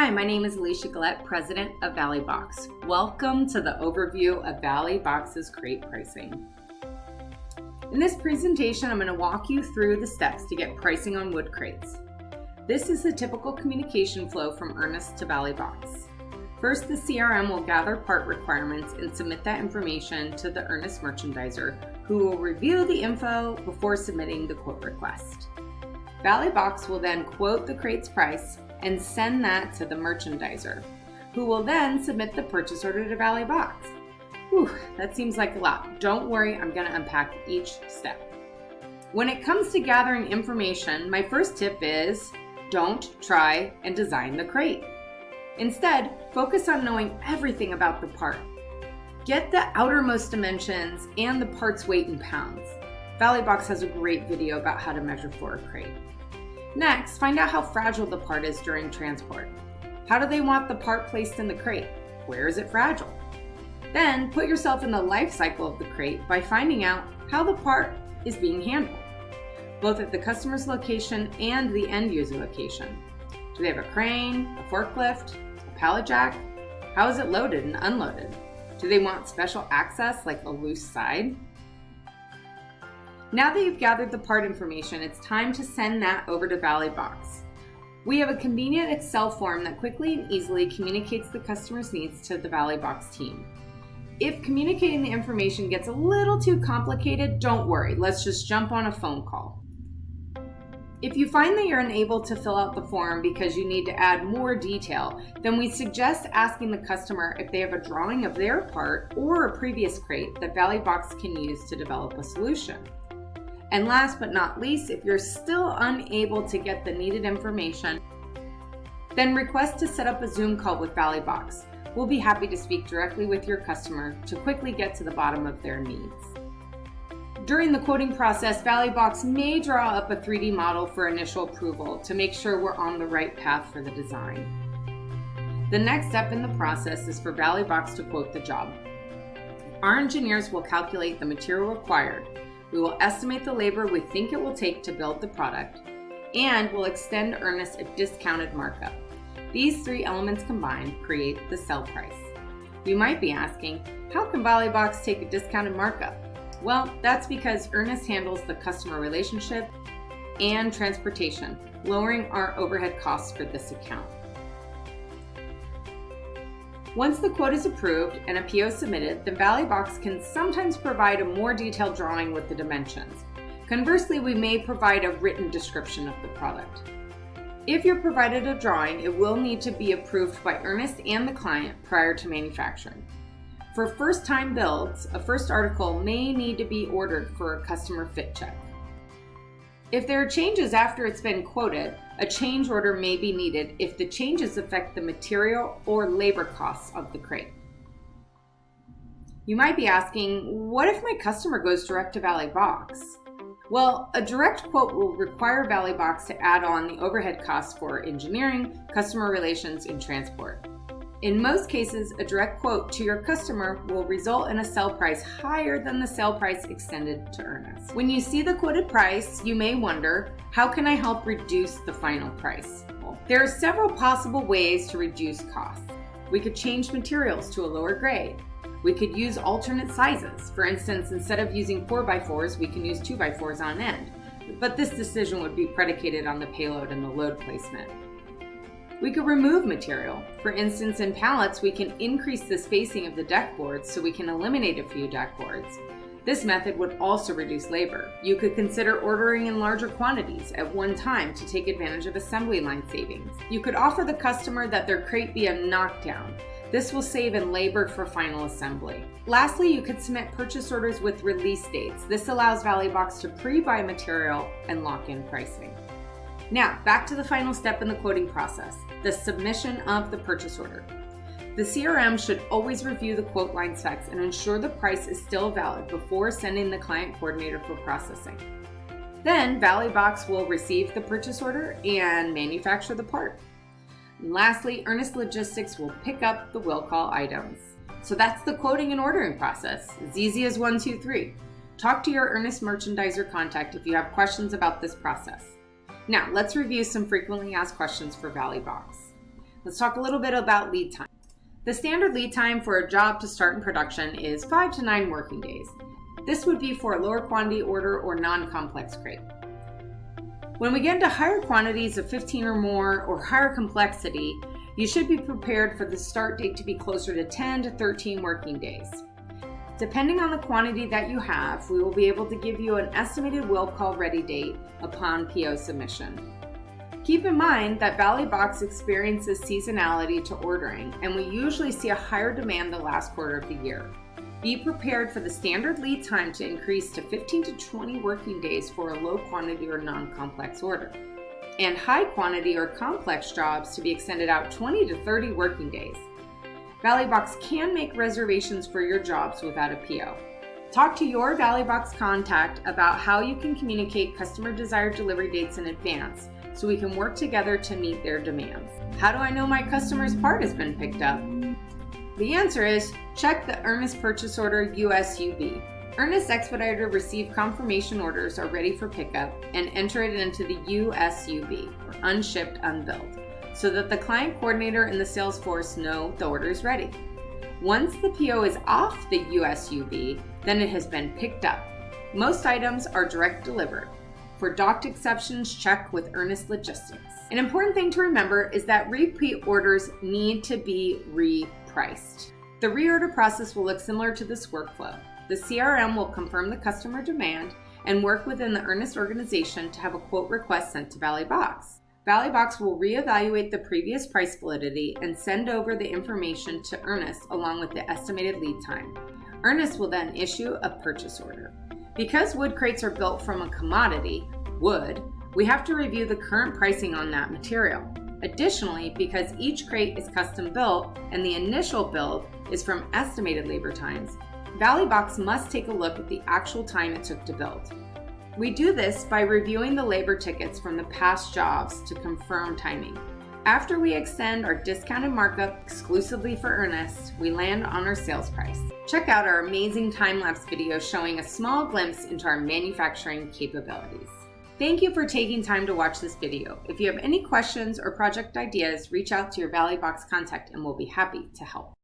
Hi, my name is Alicia Gillette, President of ValleyBox. Welcome to the overview of ValleyBox's crate pricing. In this presentation, I'm going to walk you through the steps to get pricing on wood crates. This is the typical communication flow from Ernest to ValleyBox. First, the CRM will gather part requirements and submit that information to the Ernest merchandiser, who will review the info before submitting the quote request. ValleyBox will then quote the crate's price and send that to the merchandiser, who will then submit the purchase order to ValleyBox. Whew, that seems like a lot. Don't worry, I'm going to unpack each step. When it comes to gathering information, my first tip is don't try and design the crate. Instead, focus on knowing everything about the part. Get the outermost dimensions and the part's weight in pounds. ValleyBox has a great video about how to measure for a crate. Next, find out how fragile the part is during transport. How do they want the part placed in the crate? Where is it fragile? Then, put yourself in the life cycle of the crate by finding out how the part is being handled, both at the customer's location and the end user location. Do they have a crane, a forklift, a pallet jack? How is it loaded and unloaded? Do they want special access like a loose side? Now that you've gathered the part information, it's time to send that over to ValleyBox. We have a convenient Excel form that quickly and easily communicates the customer's needs to the ValleyBox team. If communicating the information gets a little too complicated, don't worry, let's just jump on a phone call. If you find that you're unable to fill out the form because you need to add more detail, then we suggest asking the customer if they have a drawing of their part or a previous crate that ValleyBox can use to develop a solution. And last but not least, if you're still unable to get the needed information, then request to set up a Zoom call with ValleyBox. We'll be happy to speak directly with your customer to quickly get to the bottom of their needs. During the quoting process, ValleyBox may draw up a 3D model for initial approval to make sure we're on the right path for the design. The next step in the process is for ValleyBox to quote the job. Our engineers will calculate the material required. We will estimate the labor we think it will take to build the product, and we'll extend Ernest a discounted markup. These three elements combined create the sell price. You might be asking, how can ValleyBox take a discounted markup? Well, that's because Ernest handles the customer relationship and transportation, lowering our overhead costs for this account. Once the quote is approved and a PO submitted, the ValleyBox can sometimes provide a more detailed drawing with the dimensions. Conversely, we may provide a written description of the product. If you're provided a drawing, it will need to be approved by Ernest and the client prior to manufacturing. For first-time builds, a first article may need to be ordered for a customer fit check. If there are changes after it's been quoted, a change order may be needed if the changes affect the material or labor costs of the crate. You might be asking, what if my customer goes direct to ValleyBox? Well, a direct quote will require ValleyBox to add on the overhead costs for engineering, customer relations, and transport. In most cases, a direct quote to your customer will result in a sell price higher than the sale price extended to Ernest. When you see the quoted price, you may wonder, how can I help reduce the final price? Well, there are several possible ways to reduce costs. We could change materials to a lower grade. We could use alternate sizes. For instance, instead of using 4x4s, we can use 2x4s on end. But this decision would be predicated on the payload and the load placement. We could remove material. For instance, in pallets, we can increase the spacing of the deck boards so we can eliminate a few deck boards. This method would also reduce labor. You could consider ordering in larger quantities at one time to take advantage of assembly line savings. You could offer the customer that their crate be a knockdown. This will save in labor for final assembly. Lastly, you could submit purchase orders with release dates. This allows ValleyBox to pre-buy material and lock in pricing. Now, back to the final step in the quoting process, the submission of the purchase order. The CRM should always review the quote line specs and ensure the price is still valid before sending the client coordinator for processing. Then, ValleyBox will receive the purchase order and manufacture the part. And lastly, Ernest Logistics will pick up the will call items. So that's the quoting and ordering process. As easy as 1, 2, 3. Talk to your Ernest merchandiser contact if you have questions about this process. Now, let's review some frequently asked questions for ValleyBox. Let's talk a little bit about lead time. The standard lead time for a job to start in production is 5 to 9 working days. This would be for a lower quantity order or non-complex crate. When we get into higher quantities of 15 or more or higher complexity, you should be prepared for the start date to be closer to 10 to 13 working days. Depending on the quantity that you have, we will be able to give you an estimated will call ready date upon PO submission. Keep in mind that Valley Box experiences seasonality to ordering, and we usually see a higher demand the last quarter of the year. Be prepared for the standard lead time to increase to 15 to 20 working days for a low quantity or non-complex order, and high quantity or complex jobs to be extended out 20 to 30 working days. Valley Box can make reservations for your jobs without a PO. Talk to your Valley Box contact about how you can communicate customer desired delivery dates in advance so we can work together to meet their demands. How do I know my customer's part has been picked up? The answer is check the Ernest purchase order USUB. Ernest Expediter received confirmation orders are ready for pickup and enter it into the USUB, or unshipped unbilled, so that the client coordinator and the sales force know the order is ready. Once the PO is off the USUB, then it has been picked up. Most items are direct delivered. For docked exceptions, check with Ernest Logistics. An important thing to remember is that repeat orders need to be repriced. The reorder process will look similar to this workflow. The CRM will confirm the customer demand and work within the Ernest organization to have a quote request sent to Valley Box. Valley Box will reevaluate the previous price validity and send over the information to Ernest along with the estimated lead time. Ernest will then issue a purchase order. Because wood crates are built from a commodity, wood, we have to review the current pricing on that material. Additionally, because each crate is custom built and the initial build is from estimated labor times, Valley Box must take a look at the actual time it took to build. We do this by reviewing the labor tickets from the past jobs to confirm timing. After we extend our discounted markup exclusively for Ernest, we land on our sales price. Check out our amazing time-lapse video showing a small glimpse into our manufacturing capabilities. Thank you for taking time to watch this video. If you have any questions or project ideas, reach out to your Valley Box contact and we'll be happy to help.